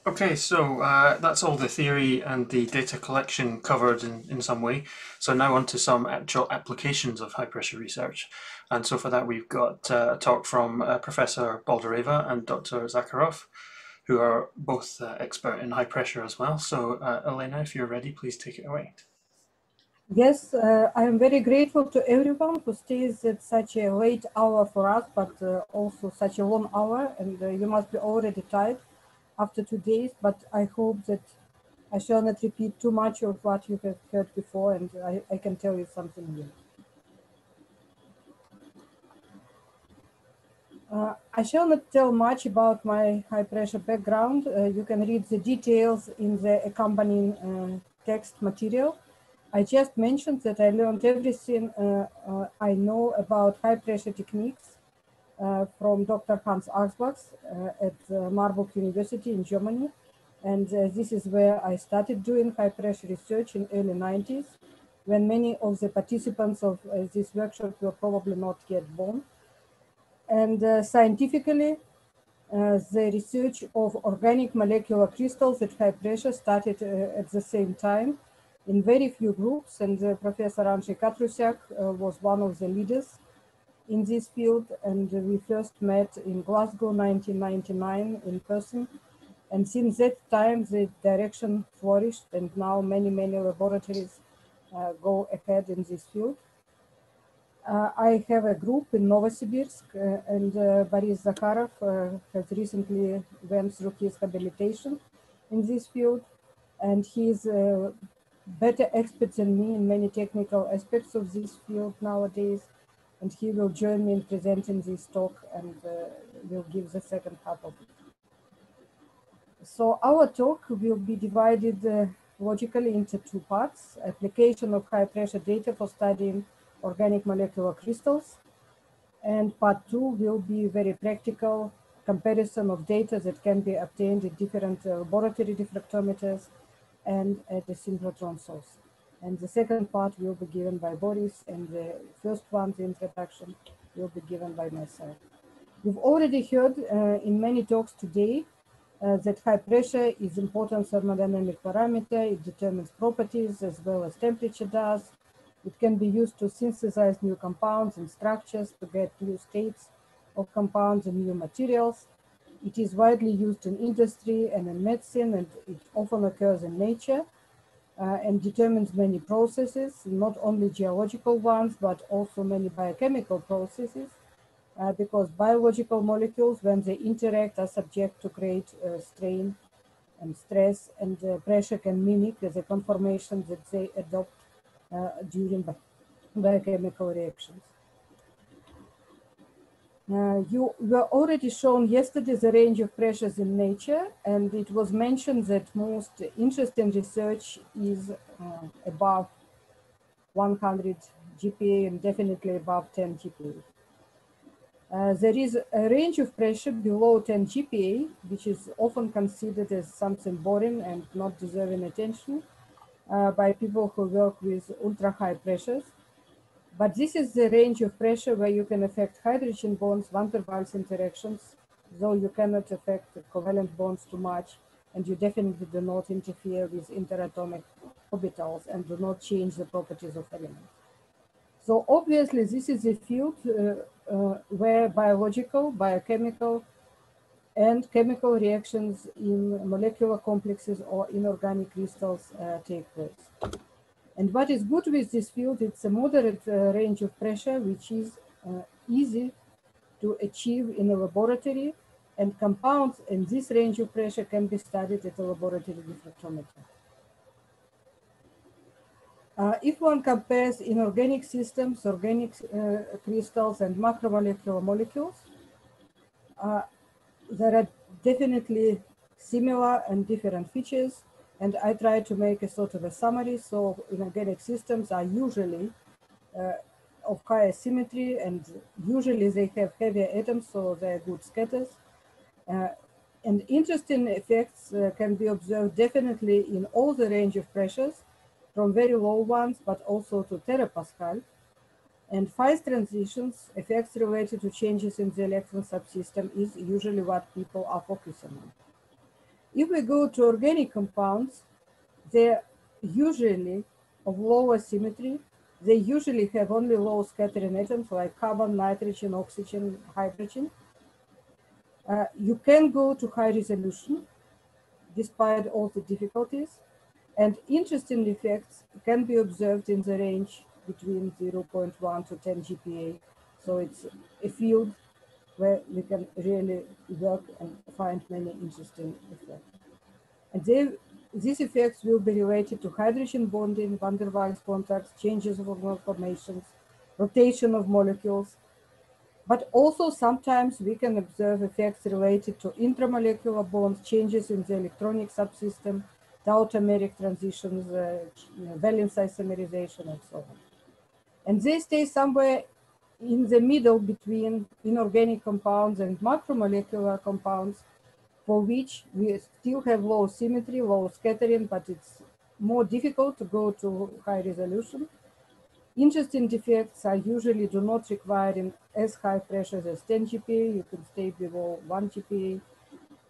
Okay, so that's all the theory and the data collection covered in some way. So now on to some actual applications of high pressure research. And so for that, we've got a talk from Professor Baldareva and Dr. Zakharov, who are both expert in high pressure as well. So Elena, if you're ready, please take it away. Yes, I am very grateful to everyone who stays at such a late hour for us, but also such a long hour, and you must be already tired after 2 days, but I hope that I shall not repeat too much of what you have heard before, and I can tell you something new. I shall not tell much about my high pressure background. You can read the details in the accompanying text material. I just mentioned that I learned everything I know about high pressure techniques from Dr. Hans Axbach at Marburg University in Germany. And this is where I started doing high pressure research in early 90s, when many of the participants of this workshop were probably not yet born. And scientifically, the research of organic molecular crystals at high pressure started at the same time in very few groups, and Professor Andrzej Katrusiak was one of the leaders in this field, and we first met in Glasgow 1999 in person, and since that time the direction flourished, and now many laboratories go ahead in this field. I have a group in Novosibirsk, and Boris Zakharov has recently went through his habilitation in this field, and he's better expert than me in many technical aspects of this field nowadays, and he will join me in presenting this talk and will give the second half of it. So our talk will be divided logically into two parts: application of high pressure data for studying organic molecular crystals, and part two will be very practical comparison of data that can be obtained at different laboratory diffractometers and at the synchrotron source. And the second part will be given by Boris, and the first one, the introduction, will be given by myself. You've already heard in many talks today that high pressure is important thermodynamic parameter. It determines properties as well as temperature does. It can be used to synthesize new compounds and structures, to get new states of compounds and new materials. It is widely used in industry and in medicine, and it often occurs in nature and determines many processes, not only geological ones, but also many biochemical processes, because biological molecules, when they interact, are subject to great strain and stress, and pressure can mimic the conformation that they adopt during biochemical reactions. You were already shown yesterday the range of pressures in nature, and it was mentioned that most interesting research is above 100 GPa and definitely above 10 GPa. There is a range of pressure below 10 GPa, which is often considered as something boring and not deserving attention by people who work with ultra high pressures. But this is the range of pressure where you can affect hydrogen bonds, van der Waals interactions, though you cannot affect covalent bonds too much, and you definitely do not interfere with interatomic orbitals and do not change the properties of elements. So obviously this is a field where biological, biochemical, and chemical reactions in molecular complexes or inorganic crystals take place. And what is good with this field, it's a moderate range of pressure, which is easy to achieve in a laboratory, and compounds in this range of pressure can be studied at a laboratory diffractometer. If one compares inorganic systems, organic crystals, and macromolecular molecules, there are definitely similar and different features, and I try to make a sort of a summary. So inorganic systems are usually of higher symmetry, and usually they have heavier atoms, so they're good scatters. And interesting effects can be observed definitely in all the range of pressures, from very low ones, but also to terapascal. And phase transitions, effects related to changes in the electron subsystem, is usually what people are focusing on. If we go to organic compounds, they're usually of lower symmetry. They usually have only low scattering atoms like carbon, nitrogen, oxygen, hydrogen. You can go to high resolution despite all the difficulties, and interesting effects can be observed in the range between 0.1 to 10 GPa. So it's a field where we can really work and find many interesting effects. And these effects will be related to hydrogen bonding, van der Waals contacts, changes of formations, rotation of molecules, but also sometimes we can observe effects related to intramolecular bonds, changes in the electronic subsystem, tautomeric transitions, valence isomerization, and so on. And they stay somewhere in the middle between inorganic compounds and macromolecular compounds, for which we still have low symmetry, low scattering, but it's more difficult to go to high resolution. Interesting defects are usually do not require in as high pressures as 10 GPa. You can stay below 1 GPa.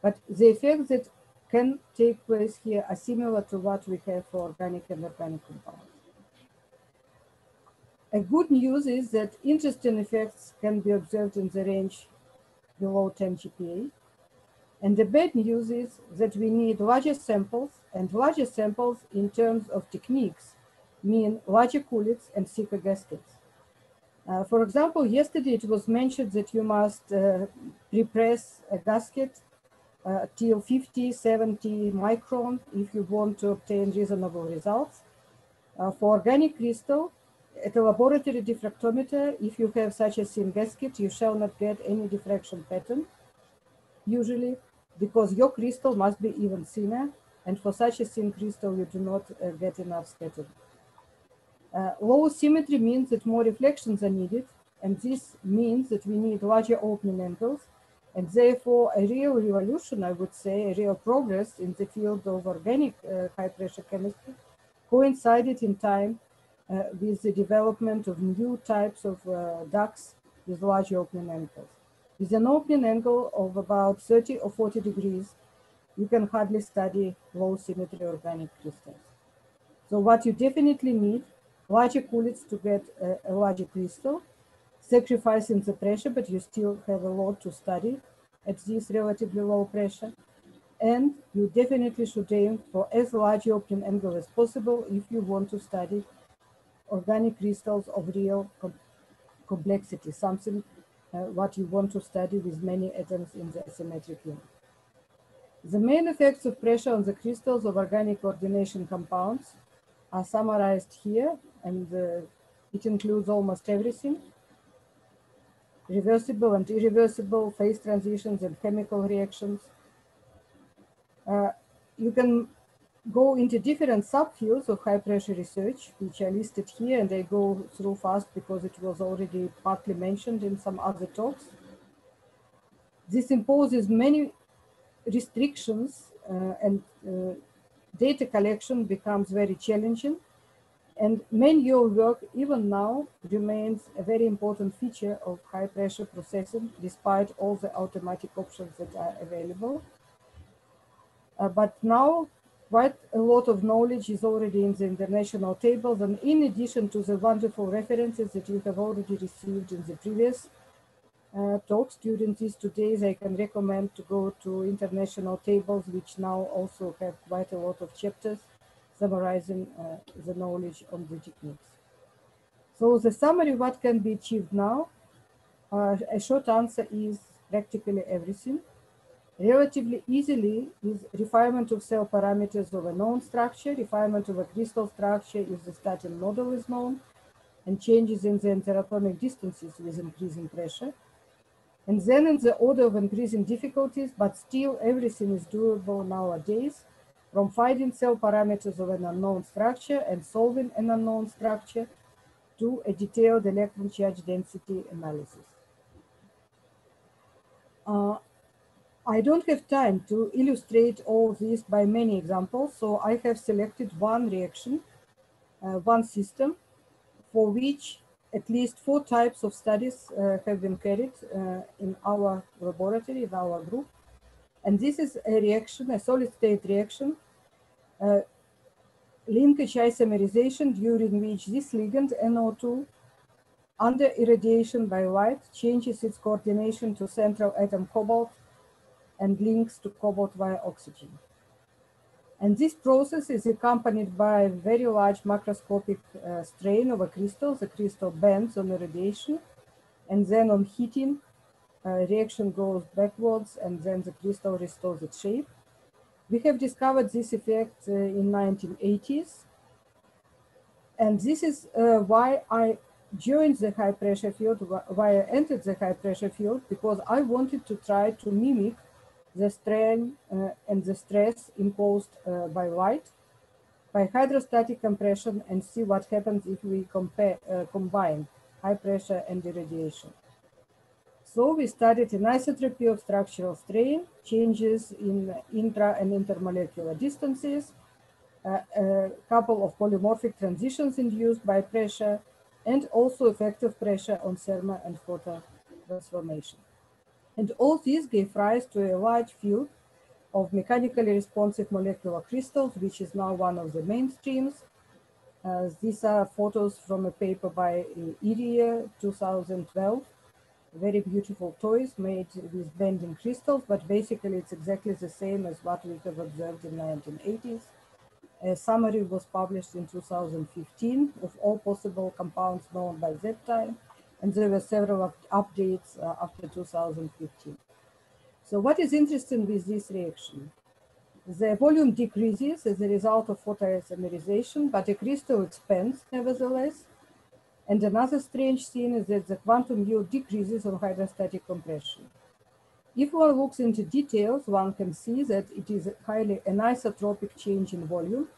But the effects that can take place here are similar to what we have for organic and organic compounds. A good news is that interesting effects can be observed in the range below 10 GPa. And the bad news is that we need larger samples, and larger samples in terms of techniques mean larger cullets and thicker gaskets. For example, yesterday it was mentioned that you must repress a gasket till 50, 70 micron if you want to obtain reasonable results. For organic crystal, at a laboratory diffractometer, if you have such a thin gasket, you shall not get any diffraction pattern, usually, because your crystal must be even thinner, and for such a thin crystal, you do not get enough scattering. Low symmetry means that more reflections are needed, and this means that we need larger opening angles, and therefore a real revolution, I would say, a real progress in the field of organic high-pressure chemistry coincided in time with the development of new types of ducts with large opening angles. With an opening angle of about 30 or 40 degrees, you can hardly study low symmetry organic crystals. So what you definitely need, larger cullets to get a larger crystal, sacrificing the pressure, but you still have a lot to study at this relatively low pressure. And you definitely should aim for as large opening angle as possible if you want to study organic crystals of real complexity, something what you want to study with many atoms in the asymmetric unit. The main effects of pressure on the crystals of organic coordination compounds are summarized here, and it includes almost everything: reversible and irreversible phase transitions and chemical reactions. You can go into different subfields of high pressure research, which are listed here, and I go through fast because it was already partly mentioned in some other talks. This imposes many restrictions and data collection becomes very challenging, and manual work even now remains a very important feature of high pressure processing despite all the automatic options that are available. But now quite a lot of knowledge is already in the international tables, and in addition to the wonderful references that you have already received in the previous talks during these 2 days, I can recommend to go to international tables, which now also have quite a lot of chapters summarizing the knowledge on the techniques. So the summary, what can be achieved now? A short answer is practically everything. Relatively easily is refinement of cell parameters of a known structure, refinement of a crystal structure if the starting model is known, and changes in the interatomic distances with increasing pressure. And then in the order of increasing difficulties, but still everything is doable nowadays, from finding cell parameters of an unknown structure and solving an unknown structure to a detailed electron charge density analysis. I don't have time to illustrate all this by many examples, so I have selected one reaction, one system, for which at least 4 types of studies have been carried in our laboratory, in our group. And this is a reaction, a solid-state reaction, linkage isomerization, during which this ligand, NO2, under irradiation by light, changes its coordination to central atom cobalt and links to cobalt via oxygen. And this process is accompanied by a very large macroscopic strain of a crystal. The crystal bends on irradiation, and then on heating, reaction goes backwards, and then the crystal restores its shape. We have discovered this effect in 1980s. And this is why I joined the high pressure field, why I entered the high pressure field, because I wanted to try to mimic the strain and the stress imposed by light, by hydrostatic compression, and see what happens if we combine high pressure and irradiation. So we studied anisotropy of structural strain, changes in intra and intermolecular distances, a couple of polymorphic transitions induced by pressure, and also effective pressure on thermo and photo transformation. And all this gave rise to a large field of mechanically responsive molecular crystals, which is now one of the mainstreams. These are photos from a paper by Irie, 2012. Very beautiful toys made with bending crystals, but basically it's exactly the same as what we have observed in the 1980s. A summary was published in 2015 of all possible compounds known by that time, and there were several updates after 2015. So what is interesting with this reaction? The volume decreases as a result of photoisomerization, but the crystal expands nevertheless. And another strange thing is that the quantum yield decreases on hydrostatic compression. If one looks into details, one can see that it is a highly anisotropic change in volume.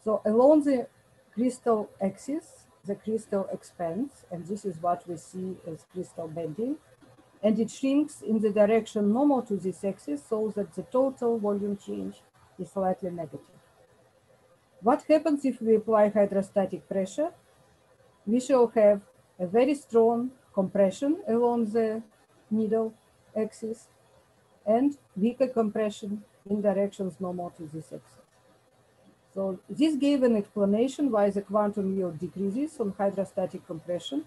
So along the crystal axis, the crystal expands, and this is what we see as crystal bending. And it shrinks in the direction normal to this axis, so that the total volume change is slightly negative. What happens if we apply hydrostatic pressure? We shall have a very strong compression along the needle axis and weaker compression in directions normal to this axis. So this gave an explanation why the quantum yield decreases on hydrostatic compression.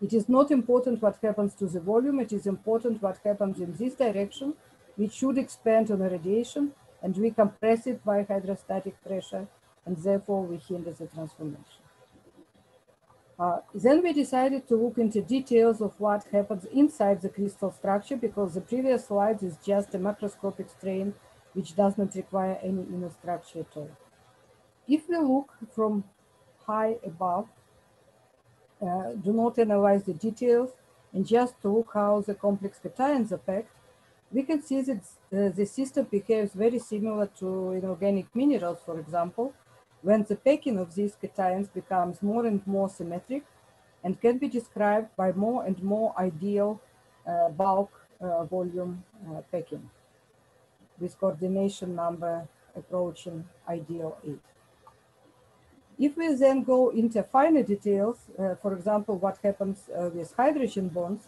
It is not important what happens to the volume, it is important what happens in this direction, which should expand on irradiation, and we compress it by hydrostatic pressure, and therefore we hinder the transformation. Then we decided to look into details of what happens inside the crystal structure, because the previous slide is just a macroscopic strain which does not require any inner structure at all. If we look from high above, do not analyze the details, and just look how the complex cations are packed, we can see that the system behaves very similar to inorganic minerals, for example, when the packing of these cations becomes more and more symmetric and can be described by more and more ideal bulk volume packing, with coordination number approaching ideal 8. If we then go into finer details, for example, what happens with hydrogen bonds,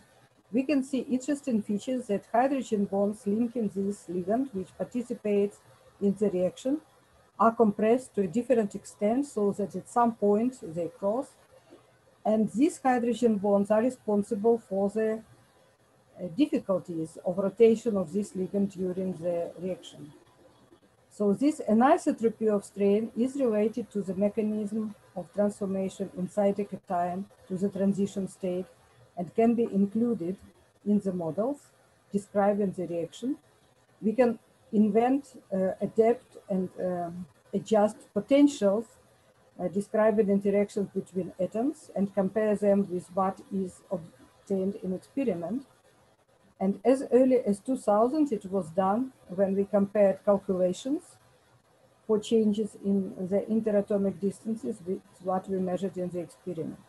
we can see interesting features that hydrogen bonds linking this ligand, which participates in the reaction, are compressed to a different extent so that at some point they cross. And these hydrogen bonds are responsible for the difficulties of rotation of this ligand during the reaction. So this anisotropy of strain is related to the mechanism of transformation inside a cation to the transition state and can be included in the models describing the reaction. We can invent, adapt, and adjust potentials describing interactions between atoms and compare them with what is obtained in experiment. And as early as 2000, it was done when we compared calculations for changes in the interatomic distances with what we measured in the experiment.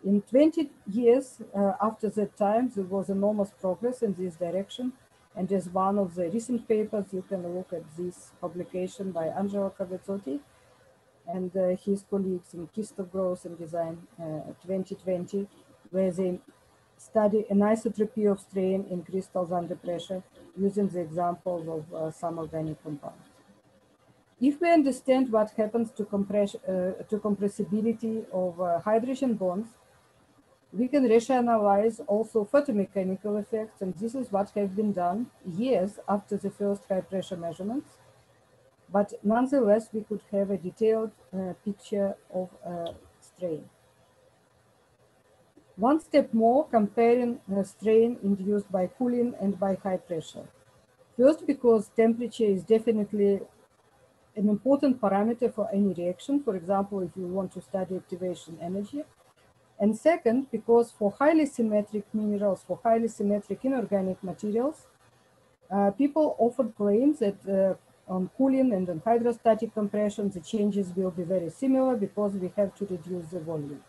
In 20 years after that time, there was enormous progress in this direction. And as one of the recent papers, you can look at this publication by Angelo Cavezzotti and his colleagues in Crystal Growth and Design 2020, where they study anisotropy of strain in crystals under pressure using the examples of some organic compounds. If we understand what happens to compressibility of hydrogen bonds, we can rationalize also photomechanical effects, and this is what has been done years after the first high pressure measurements. But nonetheless, we could have a detailed picture of strain. One step more, comparing strain induced by cooling and by high pressure. First, because temperature is definitely an important parameter for any reaction, for example, if you want to study activation energy. And second, because for highly symmetric minerals, for highly symmetric inorganic materials, people often claim that on cooling and on hydrostatic compression, the changes will be very similar because we have to reduce the volume.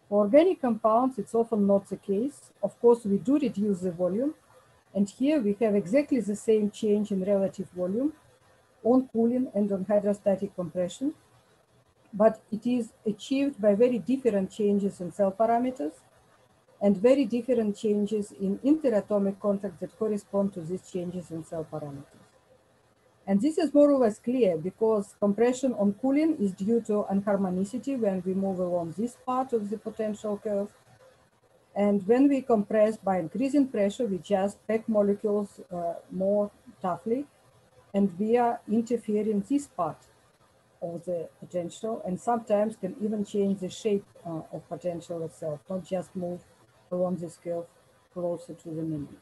For organic compounds, it's often not the case. Of course, we do reduce the volume, and here we have exactly the same change in relative volume on cooling and on hydrostatic compression, but it is achieved by very different changes in cell parameters and very different changes in interatomic contacts that correspond to these changes in cell parameters. And this is more or less clear because compression on cooling is due to anharmonicity when we move along this part of the potential curve. And when we compress by increasing pressure, we just pack molecules more toughly, and we are interfering this part of the potential, and sometimes can even change the shape of potential itself, not just move along this curve closer to the minimum.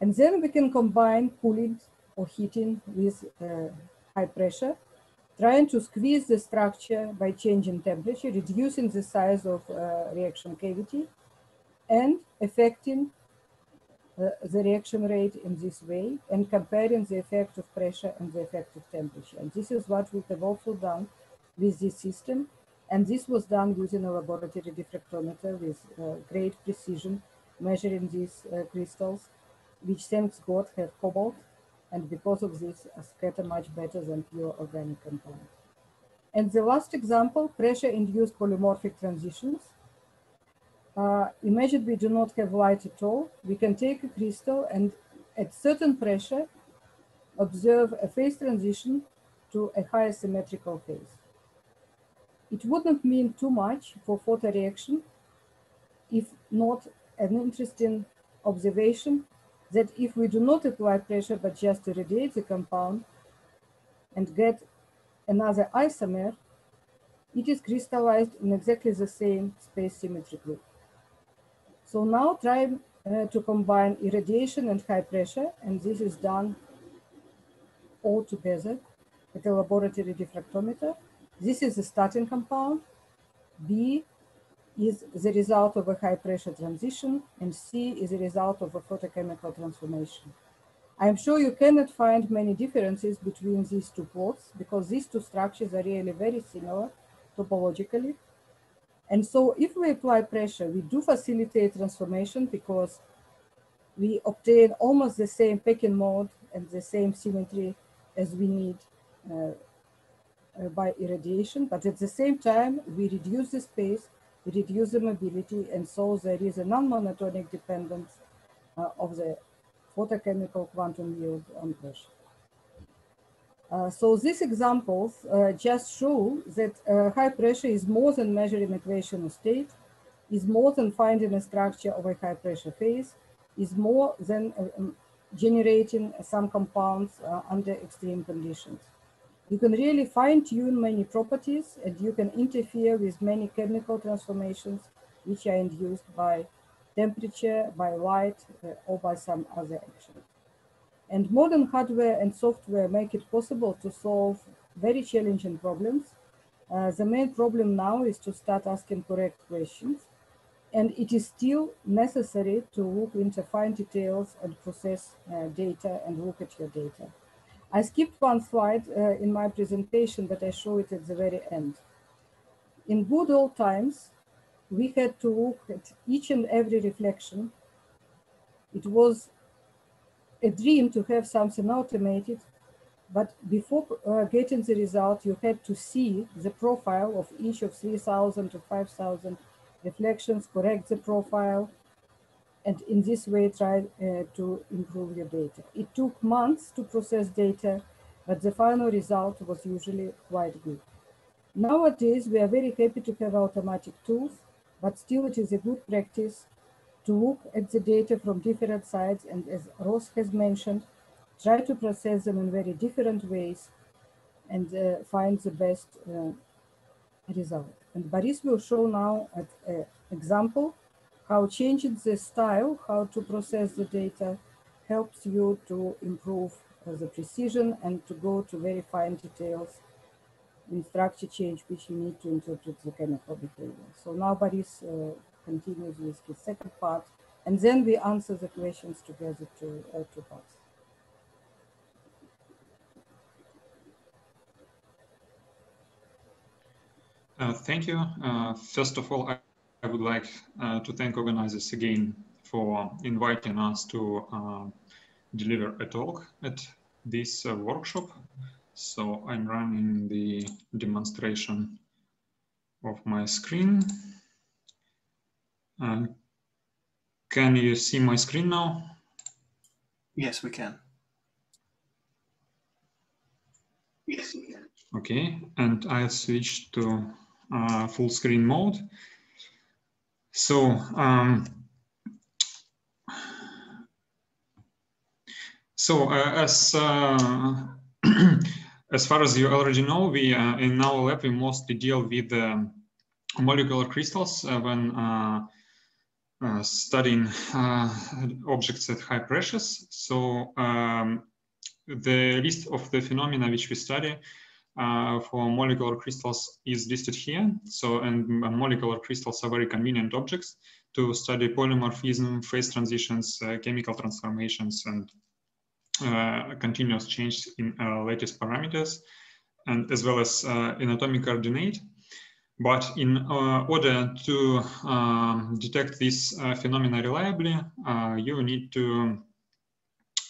And then we can combine cooling or heating with high pressure, trying to squeeze the structure by changing temperature, reducing the size of reaction cavity, and affecting the reaction rate in this way, and comparing the effect of pressure and the effect of temperature. And this is what we have also done with this system. And this was done using a laboratory diffractometer with great precision, measuring these crystals, which thanks God have cobalt, and because of this scatter much better than pure organic compounds. And the last example, pressure-induced polymorphic transitions. Imagine we do not have light at all. We can take a crystal and at certain pressure, observe a phase transition to a higher symmetrical phase. It wouldn't mean too much for photoreaction if not an interesting observation that if we do not apply pressure but just irradiate the compound and get another isomer, it is crystallized in exactly the same space symmetric loop. So now try to combine irradiation and high pressure, and this is done all together at a laboratory diffractometer. This is the starting compound. B is the result of a high pressure transition, and C is the result of a photochemical transformation. I'm sure you cannot find many differences between these two plots because these two structures are really very similar topologically. And so if we apply pressure, we do facilitate transformation because we obtain almost the same packing mode and the same symmetry as we need by irradiation. But at the same time, we reduce the space, we reduce the mobility, and so there is a non-monotonic dependence of the photochemical quantum yield on pressure. So these examples just show that high pressure is more than measuring equation of state, is more than finding a structure of a high pressure phase, is more than generating some compounds under extreme conditions. You can really fine-tune many properties, and you can interfere with many chemical transformations which are induced by temperature, by light, or by some other action. And modern hardware and software make it possible to solve very challenging problems. The main problem now is to start asking correct questions. And it is still necessary to look into fine details and process data and look at your data. I skipped one slide in my presentation, but I show it at the very end. In good old times, we had to look at each and every reflection. It was a dream to have something automated, but before getting the result, you had to see the profile of each of 3,000 to 5,000 reflections, correct the profile, and in this way try to improve your data. It took months to process data, but the final result was usually quite good. Nowadays, we are very happy to have automatic tools, but still it is a good practice to look at the data from different sides, and as Ross has mentioned, try to process them in very different ways and find the best result. And Boris will show now an example how changing the style, how to process the data, helps you to improve the precision and to go to very fine details in structure change, which you need to interpret the chemical behavior. So now Boris continues with his second part, and then we answer the questions together two parts. Thank you. First of all, I would like to thank organizers again for inviting us to deliver a talk at this workshop. So I'm running the demonstration of my screen. Can you see my screen now? Yes, we can. Yes, we can. Okay, and I switched to full screen mode. So as far as you already know, we in our lab we mostly deal with molecular crystals when studying objects at high pressures. So the list of the phenomena which we study for molecular crystals is listed here. So, and molecular crystals are very convenient objects to study polymorphism, phase transitions, chemical transformations, and continuous change in lattice parameters, and as well as in atomic coordinate. But in order to detect these phenomena reliably, you need to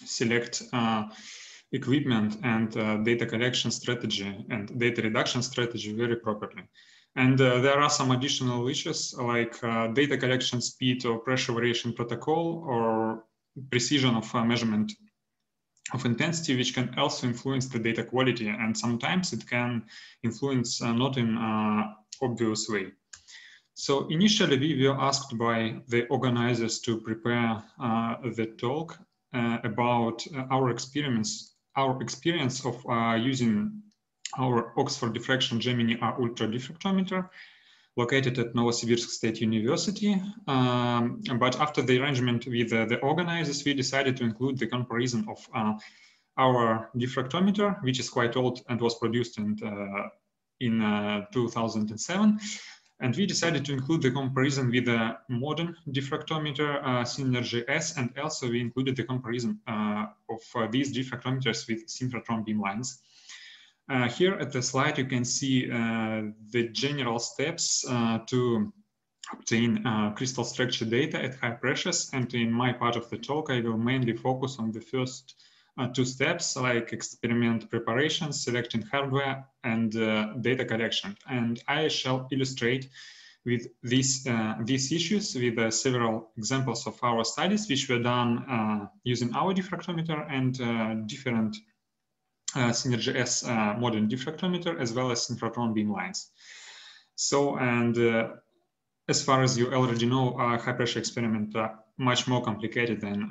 select equipment and data collection strategy and data reduction strategy very properly. And there are some additional issues like data collection speed or pressure variation protocol or precision of measurement of intensity, which can also influence the data quality. And sometimes it can influence not in obvious way. So initially we were asked by the organizers to prepare the talk about our experience of using our Oxford Diffraction Gemini R Ultra diffractometer located at Novosibirsk State University. But after the arrangement with the organizers, we decided to include the comparison of our diffractometer, which is quite old and was produced in 2007. And we decided to include the comparison with the modern diffractometer Synergy S, and also we included the comparison of these diffractometers with synchrotron beamlines. Here at the slide, you can see the general steps to obtain crystal structure data at high pressures. And in my part of the talk, I will mainly focus on the first two steps, like experiment preparation, selecting hardware, and data collection. And I shall illustrate with these issues with several examples of our studies, which were done using our diffractometer and different Synergy S modern diffractometer, as well as synchrotron beamlines. So, and as far as you already know, high pressure experiments are much more complicated than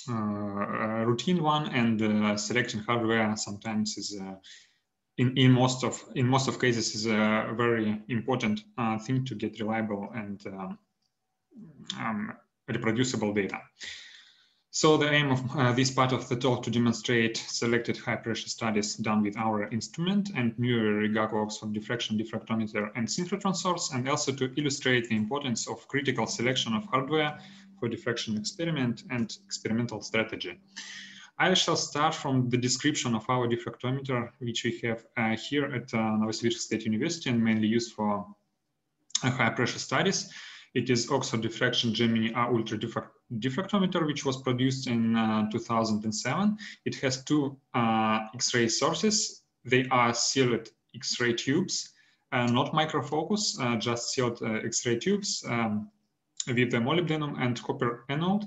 routine one, and selecting hardware sometimes is in most of cases is a very important thing to get reliable and reproducible data. So the aim of this part of the talk to demonstrate selected high pressure studies done with our instrument and new Rigaku-Oxfor Diffraction Diffractometer and synchrotron source, and also to illustrate the importance of critical selection of hardware for diffraction experiment and experimental strategy. I shall start from the description of our diffractometer, which we have here at Novosibirsk State University and mainly used for high pressure studies. It is Oxford Diffraction Gemini R Ultra diffractometer, which was produced in 2007. It has two X-ray sources. They are sealed X-ray tubes, not microfocus, just sealed X-ray tubes with the molybdenum and copper anode.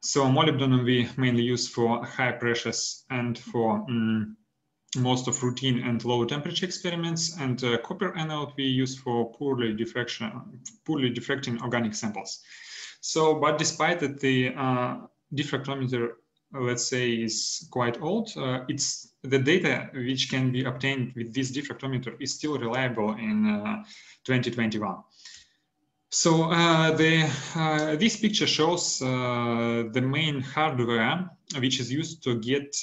So molybdenum we mainly use for high pressures and for most of routine and low temperature experiments, and copper anode we use for poorly diffracting organic samples. So, but despite that the diffractometer, let's say, is quite old, it's the data which can be obtained with this diffractometer is still reliable in 2021. So this picture shows the main hardware which is used to get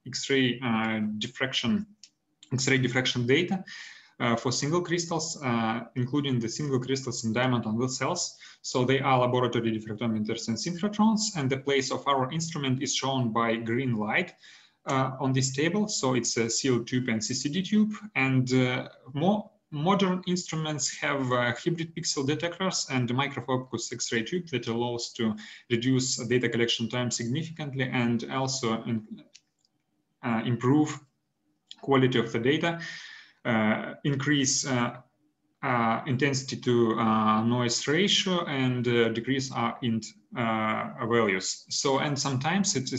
X-ray diffraction data for single crystals, including the single crystals in diamond and wheel cells. So they are laboratory diffractometers and synchrotrons, and the place of our instrument is shown by green light on this table. So it's a sealed tube and CCD tube, and more modern instruments have hybrid pixel detectors and a microfocus X-ray tube that allows to reduce data collection time significantly and also improve quality of the data, increase intensity to noise ratio, and decrease int values. So, and sometimes it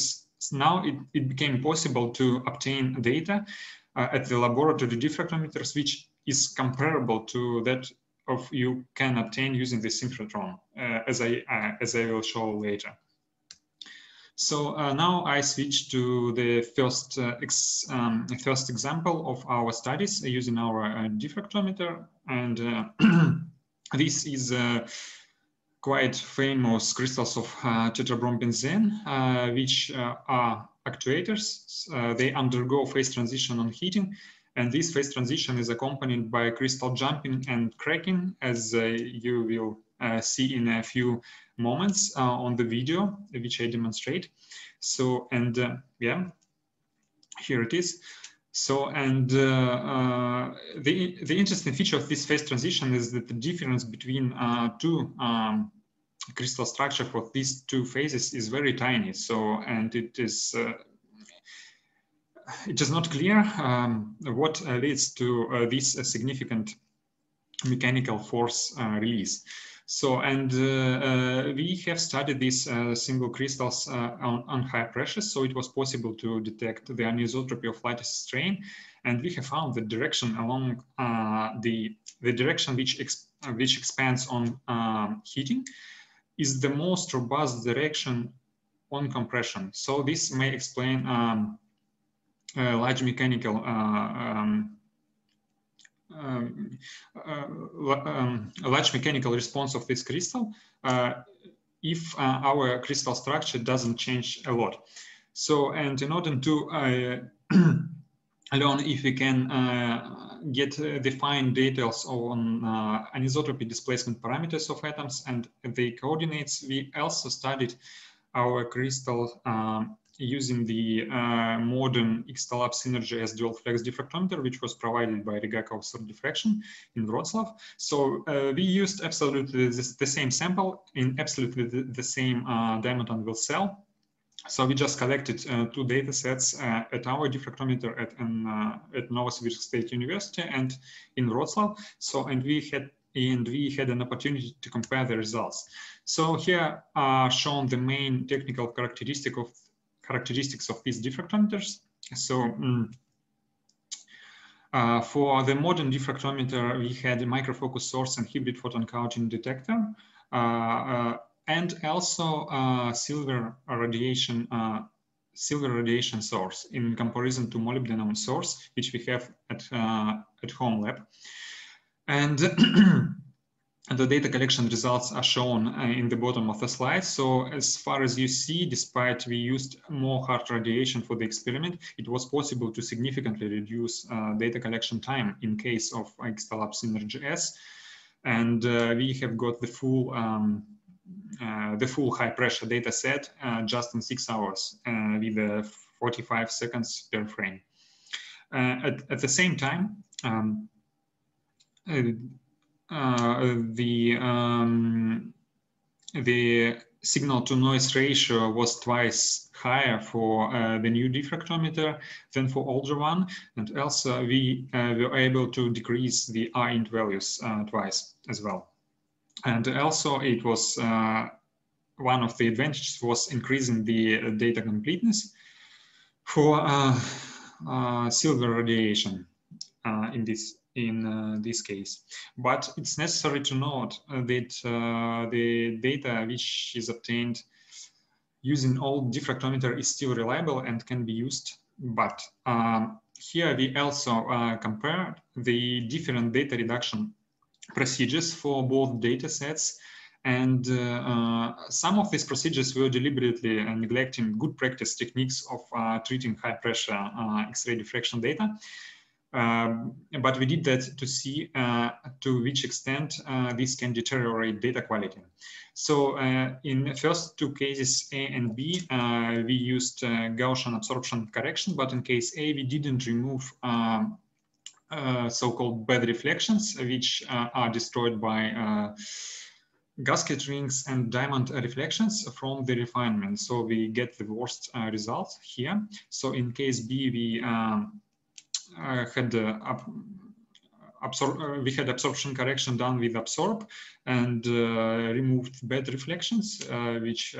became possible to obtain data at the laboratory diffractometers, which is comparable to that of you can obtain using the synchrotron, as I will show later. So now I switch to the first example of our studies using our diffractometer, and this is quite famous crystals of tetrabromobenzene, which are actuators. They undergo phase transition on heating, and this phase transition is accompanied by crystal jumping and cracking, as you will see in a few moments on the video, which I demonstrate. So, and yeah, here it is. So, and the interesting feature of this phase transition is that the difference between two crystal structure for these two phases is very tiny. So, and it is not clear what leads to this significant mechanical force release. So, and we have studied these single crystals on high pressure, so it was possible to detect the anisotropy of lattice strain, and we have found the direction along the direction which expands on heating is the most robust direction on compression. So this may explain large mechanical large mechanical response of this crystal if our crystal structure doesn't change a lot. So, and in order to learn if we can get the fine details on anisotropy displacement parameters of atoms and the coordinates, we also studied our crystal using the modern X-Lab Synergy as dual flex diffractometer, which was provided by Rigaku-Oxfor Diffraction in Wrocław. So we used absolutely the same sample in absolutely the same diamond and wheel cell. So we just collected two data sets at our diffractometer at Novosibirsk State University and in Wrocław. So, and we had an opportunity to compare the results. So here are shown the main technical characteristics of these diffractometers. So for the modern diffractometer, we had a microfocus source and hybrid photon counting detector, and also silver radiation source in comparison to molybdenum source, which we have at home lab. And the data collection results are shown in the bottom of the slide. So as far as you see, despite we used more hard radiation for the experiment, it was possible to significantly reduce data collection time in case of X-Lab Synergy S. And we have got the full high pressure data set just in 6 hours with 45 seconds per frame. At the same time, the signal to noise ratio was twice higher for the new diffractometer than for older one, and also we were able to decrease the R-int values twice as well. And also it was one of the advantages was increasing the data completeness for silver radiation in this case. But it's necessary to note that the data which is obtained using old diffractometer is still reliable and can be used. But here we also compared the different data reduction procedures for both data sets. And some of these procedures were deliberately neglecting good practice techniques of treating high pressure X-ray diffraction data. But we did that to see to which extent this can deteriorate data quality. So in the first two cases, A and B, we used Gaussian absorption correction, but in case A, we didn't remove so-called bad reflections, which are destroyed by gasket rings and diamond reflections from the refinement. So we get the worst results here. So in case B, we had absorption correction done with Absorb and removed bad reflections, which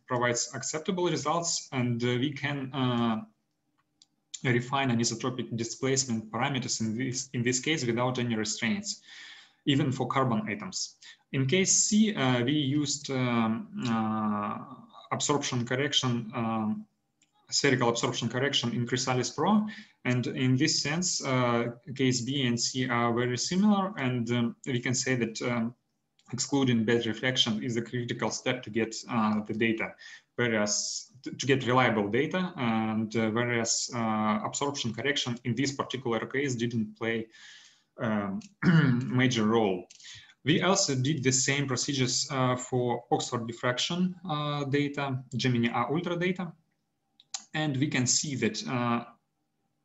provides acceptable results, and we can refine anisotropic displacement parameters in this case without any restraints, even for carbon atoms. In case C, we used absorption correction, spherical absorption correction in Chrysalis Pro, and in this sense, case B and C are very similar, and we can say that excluding bad reflection is a critical step to get the data, whereas to get reliable data, and whereas absorption correction in this particular case didn't play major role. We also did the same procedures for Oxford diffraction data, Gemini R Ultra data, and we can see that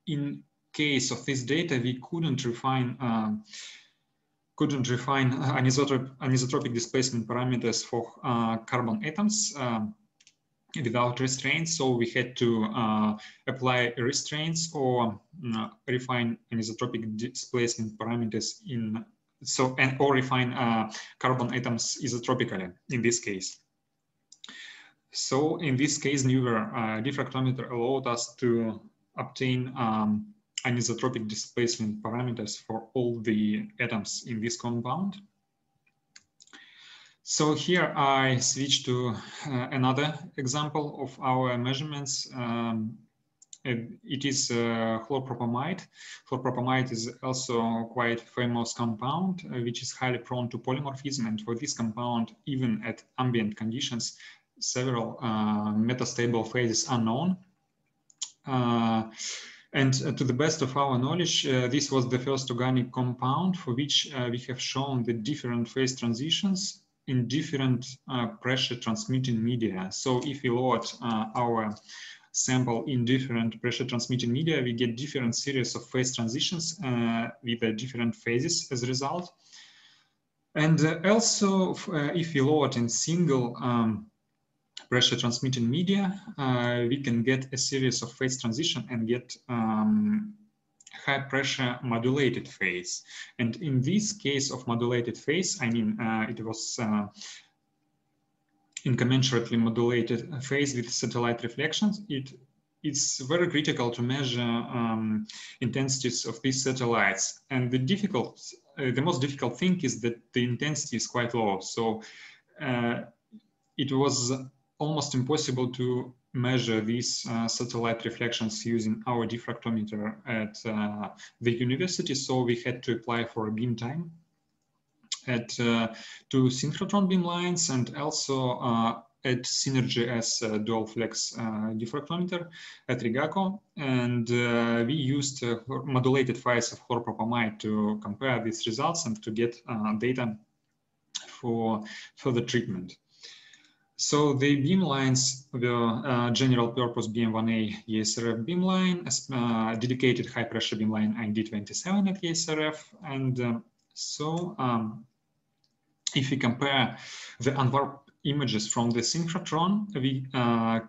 in case of this data, we couldn't refine anisotropic displacement parameters for carbon atoms without restraints. So we had to apply restraints or refine anisotropic displacement parameters or refine carbon atoms isotropically in this case. So in this case, newer diffractometer allowed us to obtain anisotropic displacement parameters for all the atoms in this compound. So here I switch to another example of our measurements. It is chlorpropamid. Chlorpropamid is also quite famous compound, which is highly prone to polymorphism. And for this compound, even at ambient conditions, several metastable phases are known. And to the best of our knowledge, this was the first organic compound for which we have shown the different phase transitions in different pressure transmitting media. So if we load our sample in different pressure transmitting media, we get different series of phase transitions with different phases as a result. And also, if we load in single pressure transmitting media, we can get a series of phase transition and get high pressure modulated phase. And in this case of modulated phase, I mean, it was incommensurately modulated phase with satellite reflections. It's very critical to measure intensities of these satellites. And the most difficult thing is that the intensity is quite low. So it was almost impossible to measure these satellite reflections using our diffractometer at the university. So we had to apply for a beam time at two synchrotron beamlines and also at Synergy as dual flex diffractometer at Rigaku. And we used modulated files of chlorpropamid to compare these results and to get data for further treatment. So the beamlines were general purpose BM1A ESRF beamline, dedicated high pressure beamline ID27 at ESRF. And if we compare the images from the synchrotron, we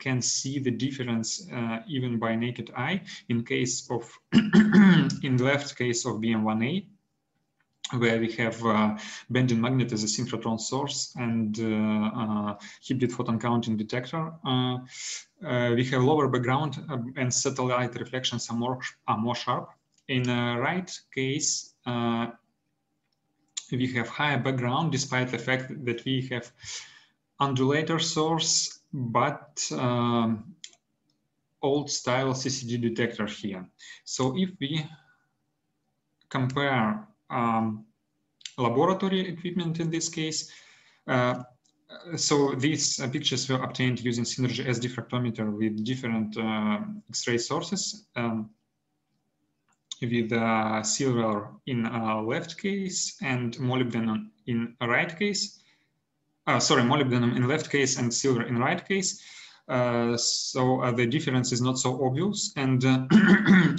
can see the difference even by naked eye in case of, in the left case of BM1A, where we have bending magnet as a synchrotron source and hybrid photon counting detector. We have lower background and satellite reflections are more sharp. In the right case, we have higher background despite the fact that we have undulator source, but old style CCD detector here. So if we compare laboratory equipment in this case, so these pictures were obtained using Synergy S diffractometer with different X-ray sources, with silver in left case and molybdenum in right case. Sorry, molybdenum in left case and silver in right case. So the difference is not so obvious. And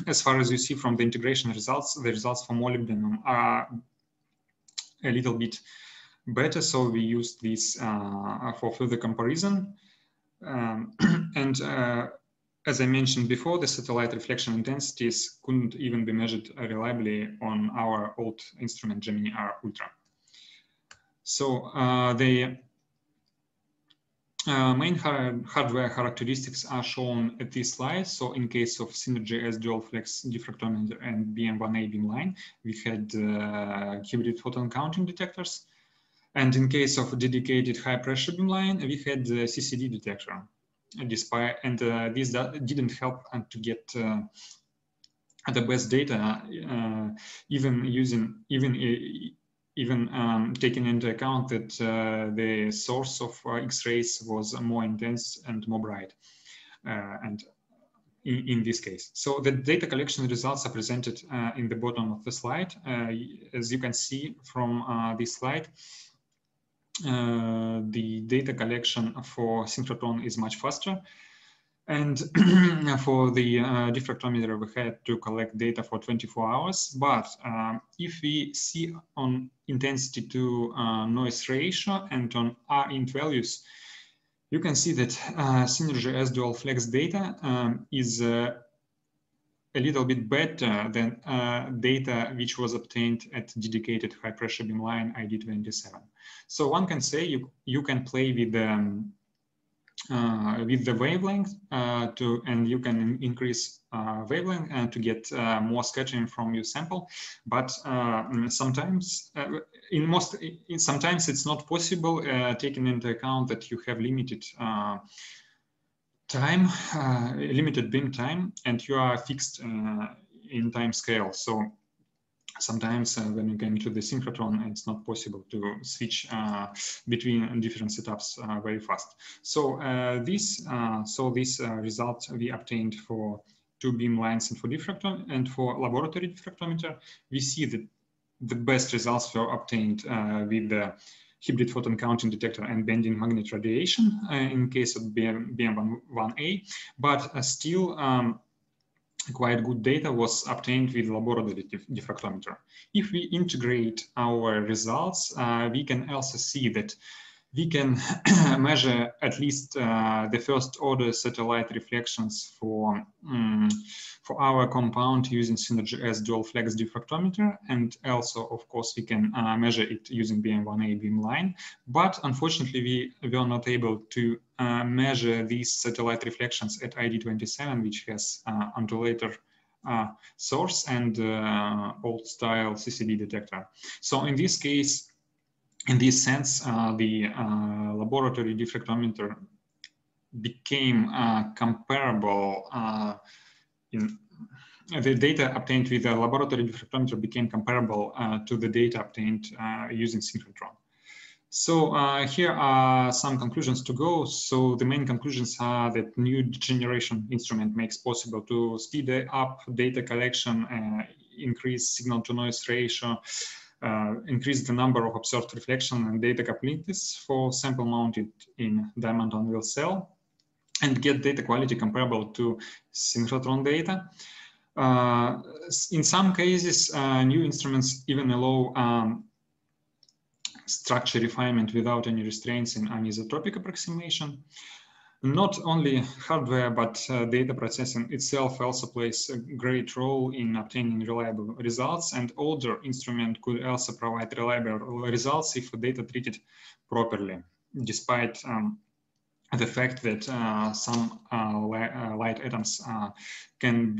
as far as you see from the integration results, the results for molybdenum are a little bit better. So we used this for further comparison. And as I mentioned before, the satellite reflection intensities couldn't even be measured reliably on our old instrument, Gemini R Ultra. So the main hardware characteristics are shown at this slide. So in case of Synergy S dual flex diffractometer and BM1A beamline, we had hybrid photon counting detectors. And in case of dedicated high pressure beamline, we had the CCD detector. Despite, and this didn't help to get the best data, even taking into account that the source of X-rays was more intense and more bright, and in this case. So the data collection results are presented in the bottom of the slide. As you can see from this slide, the data collection for synchrotron is much faster. And for the diffractometer, we had to collect data for 24 hours. But if we see on intensity to noise ratio and on R int values, you can see that Synergy S dual flex data is a little bit better than data which was obtained at dedicated high pressure beamline ID27. So one can say you can play with the wavelength and you can increase wavelength to get more scattering from your sample, but sometimes sometimes it's not possible, taking into account that you have limited time, limited beam time, and you are fixed in time scale. So sometimes when you get into the synchrotron, it's not possible to switch between different setups very fast. So this result we obtained for 2 beam lines and for diffractometer and for laboratory diffractometer, we see that the best results were obtained with the hybrid photon counting detector and bending magnet radiation in case of BM1A, but still quite good data was obtained with laboratory diffractometer. If we integrate our results, we can also see that we can measure at least the first order satellite reflections for our compound using Synergy S dual flex diffractometer, and also of course we can measure it using BM1A beamline, but unfortunately we were not able to measure these satellite reflections at ID27, which has undulator source and old style CCD detector. So in this case, in this sense, the laboratory diffractometer became comparable. The data obtained with the laboratory diffractometer became comparable to the data obtained using synchrotron. So here are some conclusions to go. So the main conclusions are that new generation instrument makes possible to speed up data collection, increase signal to noise ratio, increase the number of observed reflection and data completeness for sample mounted in diamond on wheel cell, and get data quality comparable to synchrotron data. In some cases, new instruments even allow structure refinement without any restraints in anisotropic approximation. Not only hardware, but data processing itself also plays a great role in obtaining reliable results, and older instrument could also provide reliable results if data treated properly, despite the fact that some light atoms cannot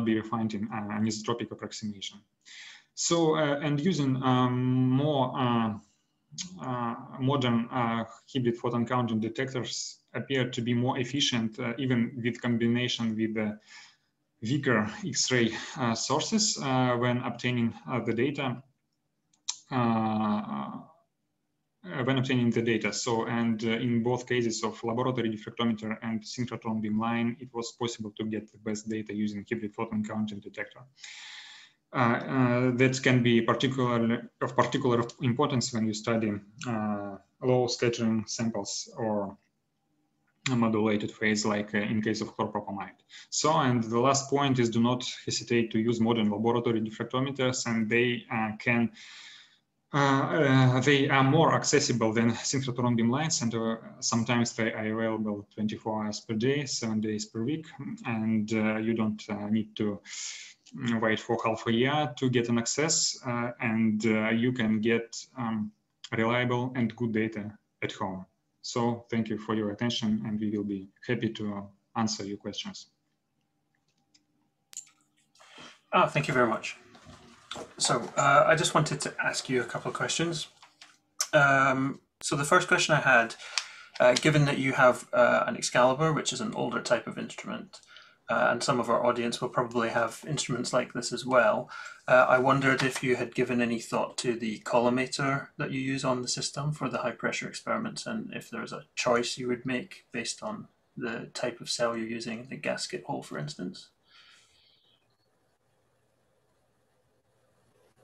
be refined in anisotropic approximation. So, and using more modern hybrid photon counting detectors appear to be more efficient, even with combination with the weaker X-ray sources when obtaining the data. So, and in both cases of laboratory diffractometer and synchrotron beamline, it was possible to get the best data using hybrid photon counting detector. That can be of particular importance when you study low scattering samples or modulated phase, like in case of chlorpropamid. So, and the last point is, do not hesitate to use modern laboratory diffractometers, and they they are more accessible than synchrotron beamlines, and sometimes they are available 24 hours per day, 7 days per week, and you don't need to wait for half a year to get an access, and you can get reliable and good data at home. So thank you for your attention, and we will be happy to answer your questions. Oh, thank you very much. So I just wanted to ask you a couple of questions. So the first question I had, given that you have an Excalibur, which is an older type of instrument, and some of our audience will probably have instruments like this as well, I wondered if you had given any thought to the collimator that you use on the system for the high pressure experiments, and if there's a choice you would make based on the type of cell you're using, the gasket hole, for instance.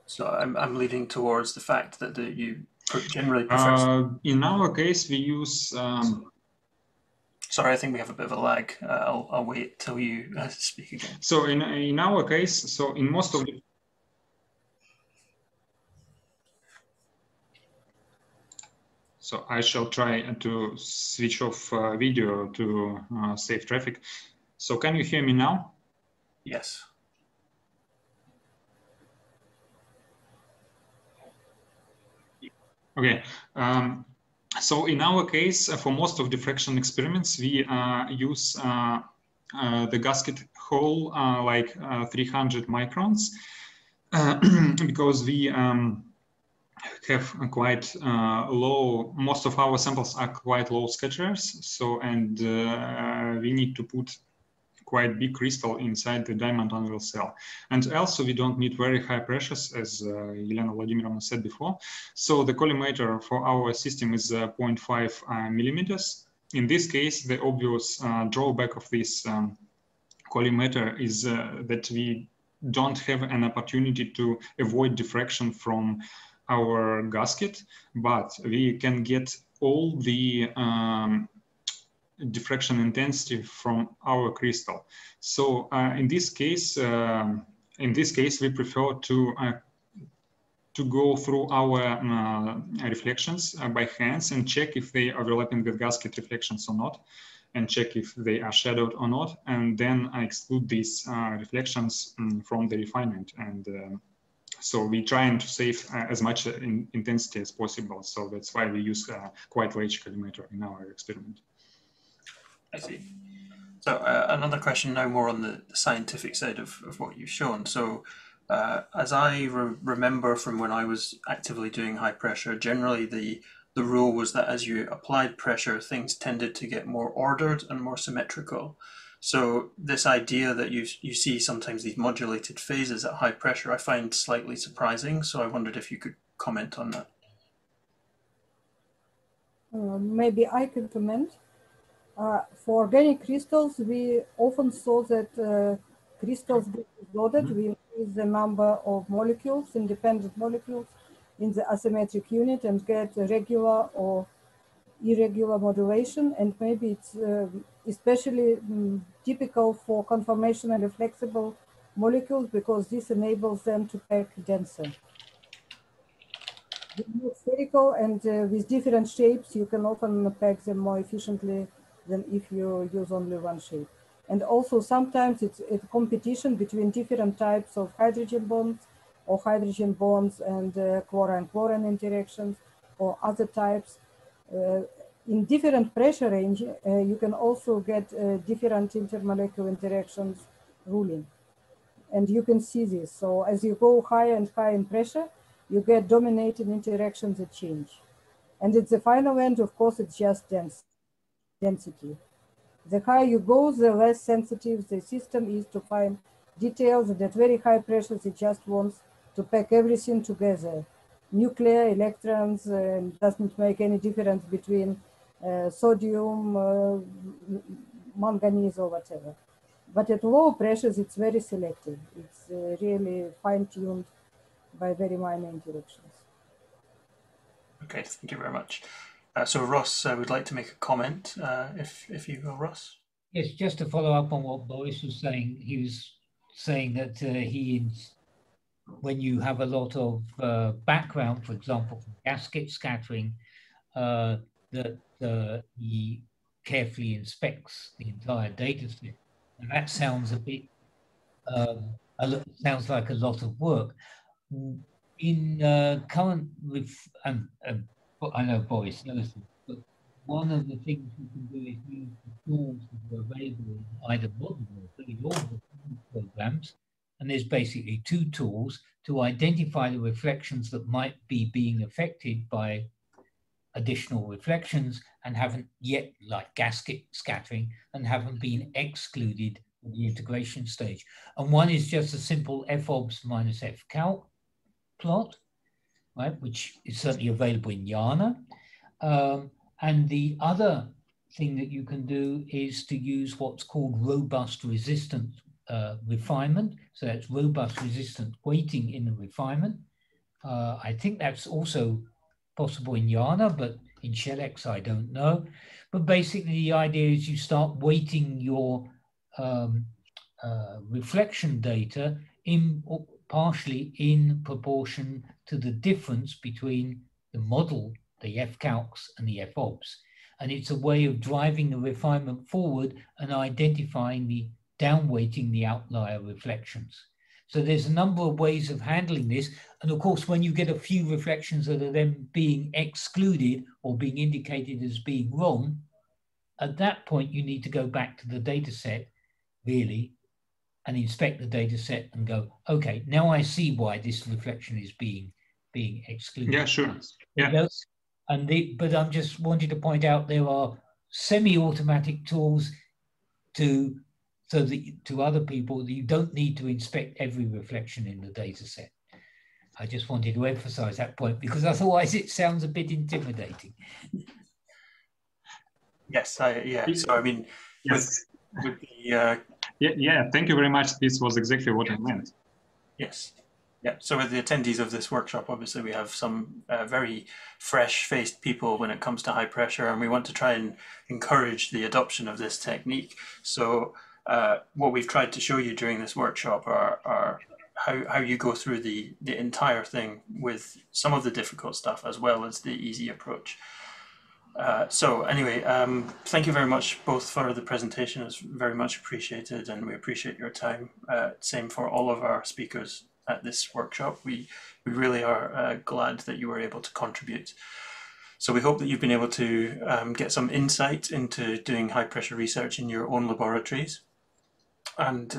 So I'm leaning towards the fact that you generally prefer... in our case, we use... Sorry, I think we have a bit of a lag. I'll wait till you speak again. So in our case, so in most of the... So I shall try to switch off video to save traffic. So can you hear me now? Yes. Okay. So in our case, for most of diffraction experiments, we use the gasket hole like 300 microns because we have quite low, most of our samples are quite low scatterers. So, and we need to put quite big crystal inside the diamond anvil cell. And also we don't need very high pressures, as Elena Vladimirovna said before. So the collimator for our system is 0.5 millimeters. In this case, the obvious drawback of this collimator is that we don't have an opportunity to avoid diffraction from our gasket, but we can get all the diffraction intensity from our crystal. So in this case, we prefer to go through our reflections by hands and check if they are overlapping with gasket reflections or not, and check if they are shadowed or not, and then I exclude these reflections from the refinement. And so we trying to save as much intensity as possible. So that's why we use quite large collimator in our experiment. I see. So another question now, more on the scientific side of what you've shown. So as I remember from when I was actively doing high pressure, generally the rule was that as you applied pressure, things tended to get more ordered and more symmetrical. So this idea that you see sometimes these modulated phases at high pressure, I find slightly surprising. So I wondered if you could comment on that. Maybe I can comment. For organic crystals, we often saw that crystals get loaded. We increase the number of molecules, independent molecules, in the asymmetric unit and get regular or irregular modulation. And maybe it's especially typical for conformationally flexible molecules because this enables them to pack denser. They're more spherical, and with different shapes, you can often pack them more efficiently than if you use only one shape. And also sometimes it's a competition between different types of hydrogen bonds or hydrogen bonds and chlorine-chlorine interactions or other types. In different pressure range, you can also get different intermolecular interactions ruling. And you can see this. So as you go higher and higher in pressure, you get dominating interactions that change. And at the final end, of course, it's just density. The higher you go, the less sensitive the system is to find details. And at very high pressures, it just wants to pack everything together. Nuclear, electrons, and doesn't make any difference between sodium, manganese, or whatever. But at low pressures, it's very selective. It's really fine-tuned by very minor interactions. Okay, thank you very much. So Ross would like to make a comment, if you will, Ross. Yes, just to follow up on what Boris was saying, he was saying that when you have a lot of background, for example, from gasket scattering, that he carefully inspects the entire data set. And that sounds a bit, sounds like a lot of work. In current, I know Boris knows this, but one of the things you can do is use the tools that are available in either model or programs. And there's basically two tools to identify the reflections that might be being affected by additional reflections and haven't yet, like gasket scattering, and haven't been excluded in the integration stage. And one is just a simple FOBS minus FCalc plot, right, which is certainly available in YANA. And the other thing that you can do is to use what's called robust resistant refinement. So that's robust resistant weighting in the refinement. I think that's also possible in YANA, but in ShellX, I don't know. But basically, the idea is you start weighting your reflection data partially in proportion to the difference between the model, the FCalcs, and the FOBS. And it's a way of driving the refinement forward and identifying the downweighting the outlier reflections. So there's a number of ways of handling this. And of course, when you get a few reflections that are then being excluded or being indicated as being wrong, at that point, you need to go back to the data set, really, and inspect the data set and go, okay, now I see why this reflection is being excluded. Yeah, sure. Yeah. But I'm just wanting to point out there are semi-automatic tools to other people that you don't need to inspect every reflection in the data set. I just wanted to emphasize that point because otherwise it sounds a bit intimidating. Yes, yeah. So I mean, yes. with the yeah. Thank you very much. This was exactly what I meant. Yes. Yeah. So with the attendees of this workshop, obviously we have some very fresh-faced people when it comes to high pressure, and we want to try and encourage the adoption of this technique. So what we've tried to show you during this workshop are how you go through the entire thing with some of the difficult stuff as well as the easy approach. So anyway, thank you very much both for the presentation. It's very much appreciated, and we appreciate your time. Same for all of our speakers at this workshop. We really are glad that you were able to contribute. So we hope that you've been able to get some insight into doing high pressure research in your own laboratories. And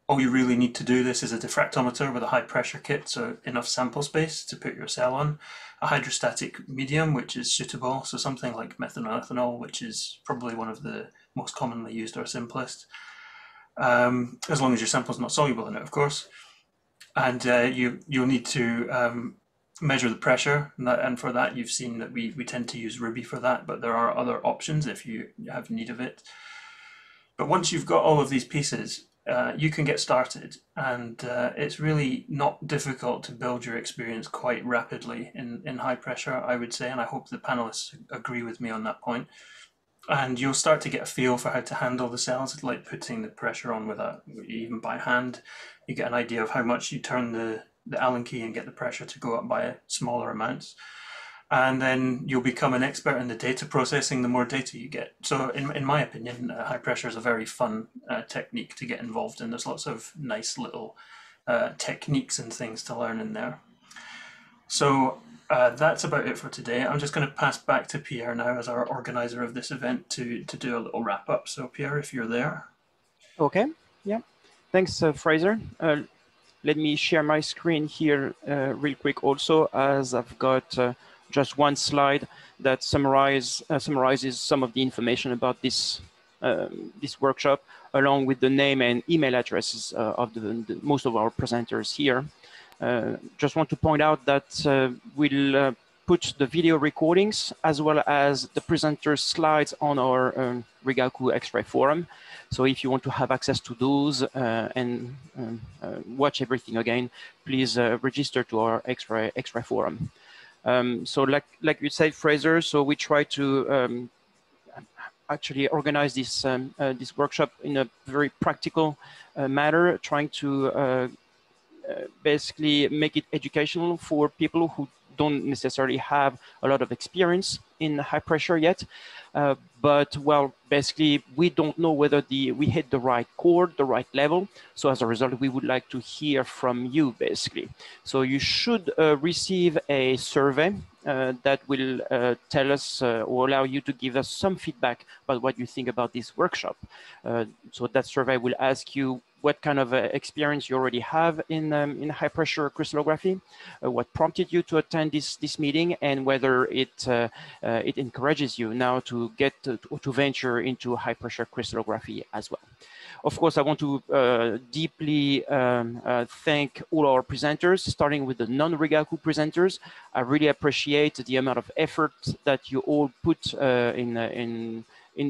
all you really need to do this is a diffractometer with a high pressure kit, so enough sample space to put your cell on, a hydrostatic medium which is suitable, so something like methanol, which is probably one of the most commonly used or simplest, as long as your sample's not soluble in it, of course. And you'll need to measure the pressure, and for that you've seen that we tend to use Ruby for that, but there are other options if you have need of it. But once you've got all of these pieces, you can get started, and it's really not difficult to build your experience quite rapidly in high pressure, I would say, and I hope the panelists agree with me on that point. And you'll start to get a feel for how to handle the cells, like putting the pressure on even by hand. You get an idea of how much you turn the Allen key and get the pressure to go up by smaller amounts. And then you'll become an expert in the data processing the more data you get. So in my opinion, high pressure is a very fun technique to get involved in. There's lots of nice little techniques and things to learn in there. So that's about it for today. I'm just going to pass back to Pierre now as our organizer of this event to do a little wrap up. So Pierre, if you're there. Okay, yeah. Thanks, Fraser. Let me share my screen here real quick also, as I've got just one slide that summarizes some of the information about this this workshop, along with the name and email addresses of most of our presenters here. Just want to point out that we'll put the video recordings as well as the presenters' slides on our Rigaku X-Ray forum. So if you want to have access to those and watch everything again, please register to our X-Ray forum. So like you said, Fraser, so we try to actually organize this this workshop in a very practical manner, trying to basically make it educational for people who don't necessarily have a lot of experience in high pressure yet. But well, basically, we don't know whether we hit the right chord, the right level. So as a result, we would like to hear from you, basically. So you should receive a survey that will tell us or allow you to give us some feedback about what you think about this workshop. So that survey will ask you what kind of experience you already have in high pressure crystallography, what prompted you to attend this meeting, and whether it encourages you now to get to venture into high pressure crystallography as well. Of course, I want to deeply thank all our presenters, starting with the non-Rigaku presenters. I really appreciate the amount of effort that you all put in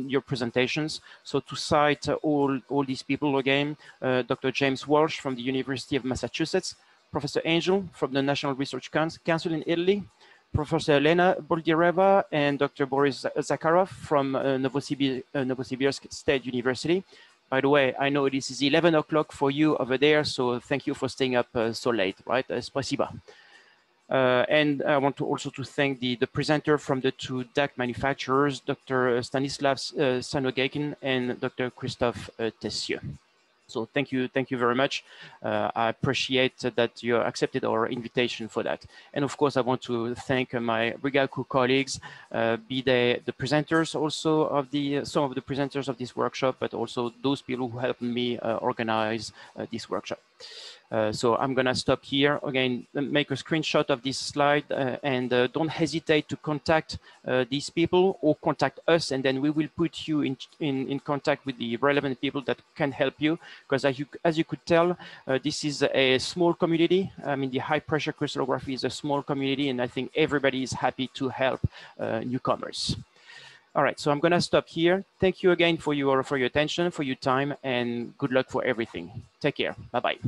your presentations. So to cite all these people again, Dr. James Walsh from the University of Massachusetts, Professor Angel from the National Research Council in Italy, Professor Elena Boldireva and Dr. Boris Zakharov from Novosibirsk State University. By the way, I know this is 11 o'clock for you over there, so thank you for staying up so late, right? Spasiba. And I want to also to thank the presenter from the two DAC manufacturers, Dr. Stanislav Sanogekin and Dr. Christophe Tessieux. So thank you very much. I appreciate that you accepted our invitation for that. And of course, I want to thank my Rigaku colleagues, be they the presenters also of some of the presenters of this workshop, but also those people who helped me organize this workshop. So I'm gonna stop here. Again, make a screenshot of this slide and don't hesitate to contact these people or contact us, and then we will put you in contact with the relevant people that can help you. Because as you could tell, this is a small community. I mean, the high pressure crystallography is a small community, and I think everybody is happy to help newcomers. All right, so I'm gonna stop here. Thank you again for your attention, for your time, and good luck for everything. Take care. Bye-bye.